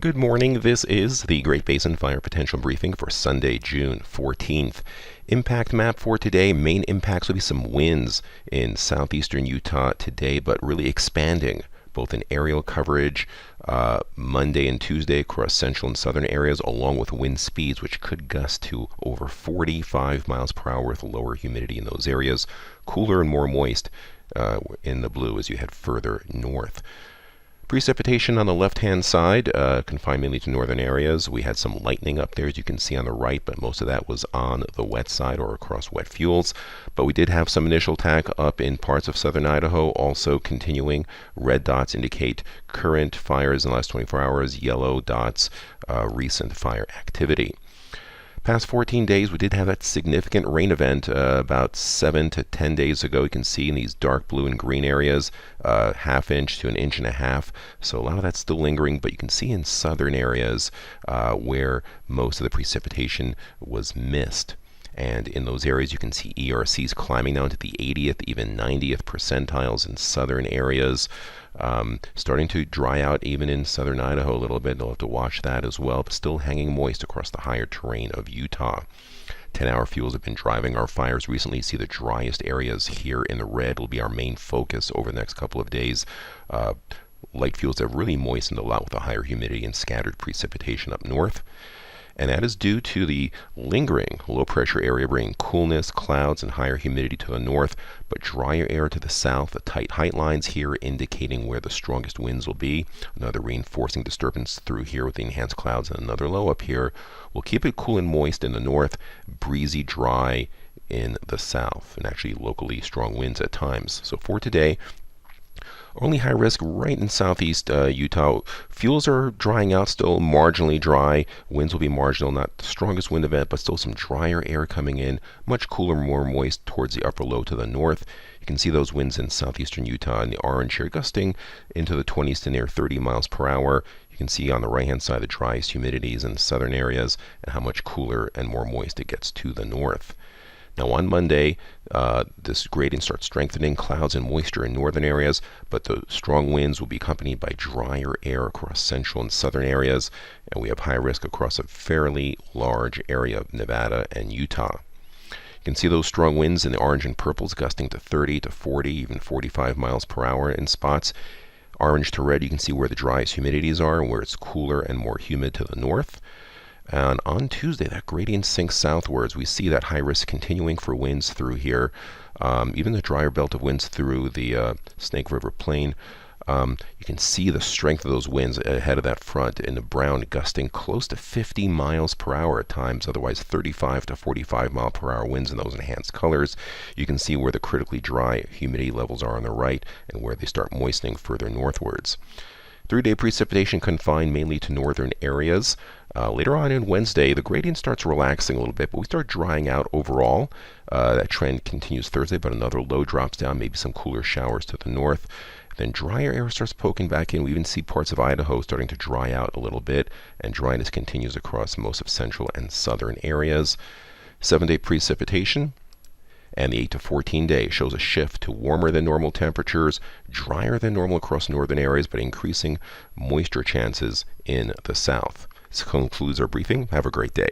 Good morning. This is the Great Basin Fire Potential Briefing for Sunday, June 14th. Impact map for today. Main impacts will be some winds in southeastern Utah today, but really expanding both in aerial coverage Monday and Tuesday across central and southern areas, along with wind speeds which could gust to over 45 miles per hour with lower humidity in those areas. Cooler and more moist in the blue as you head further north. Precipitation on the left-hand side, confined mainly to northern areas. We had some lightning up there, as you can see on the right, but most of that was on the wet side or across wet fuels. But we did have some initial attack up in parts of southern Idaho, also continuing. Red dots indicate current fires in the last 24 hours. Yellow dots, recent fire activity. Past 14 days, we did have that significant rain event about 7 to 10 days ago. You can see in these dark blue and green areas, ½ inch to 1.5 inches. So a lot of that's still lingering, but you can see in southern areas where most of the precipitation was missed. And in those areas, you can see ERCs climbing down to the 80th, even 90th percentiles in southern areas. Starting to dry out even in southern Idaho a little bit. They'll have to watch that as well, but still hanging moist across the higher terrain of Utah. 10-hour fuels have been driving our fires recently. See the driest areas here in the red will be our main focus over the next couple of days. Light fuels have really moistened a lot with the higher humidity and scattered precipitation up north. And that is due to the lingering low pressure area bringing coolness, clouds, and higher humidity to the north, but drier air to the south. The tight height lines here indicating where the strongest winds will be. Another reinforcing disturbance through here with the enhanced clouds, and another low up here will keep it cool and moist in the north, breezy, dry in the south, and actually locally strong winds at times. So for today, only high risk right in southeast Utah. Fuels are drying out, still marginally dry. Winds will be marginal, not the strongest wind event, but still some drier air coming in. Much cooler, more moist towards the upper low to the north. You can see those winds in southeastern Utah in the orange here, gusting into the 20s to near 30 miles per hour. You can see on the right-hand side the driest humidities in southern areas and how much cooler and more moist it gets to the north. Now on Monday, this gradient starts strengthening, clouds and moisture in northern areas, but the strong winds will be accompanied by drier air across central and southern areas, and we have high risk across a fairly large area of Nevada and Utah. You can see those strong winds in the orange and purples gusting to 30 to 40, even 45 miles per hour in spots. Orange to red, you can see where the driest humidities are and where it's cooler and more humid to the north. And on Tuesday, that gradient sinks southwards. We see that high risk continuing for winds through here. Even the drier belt of winds through the Snake River Plain. You can see the strength of those winds ahead of that front in the brown, gusting close to 50 miles per hour at times, otherwise 35 to 45 mile per hour winds in those enhanced colors. You can see where the critically dry humidity levels are on the right and where they start moistening further northwards. 3-day precipitation confined mainly to northern areas. Later on in Wednesday, the gradient starts relaxing a little bit, but we start drying out overall. That trend continues Thursday, but another low drops down, maybe some cooler showers to the north. Then drier air starts poking back in. We even see parts of Idaho starting to dry out a little bit, and dryness continues across most of central and southern areas. 7-day precipitation. And the 8 to 14 day shows a shift to warmer than normal temperatures, drier than normal across northern areas, but increasing moisture chances in the south. This concludes our briefing. Have a great day.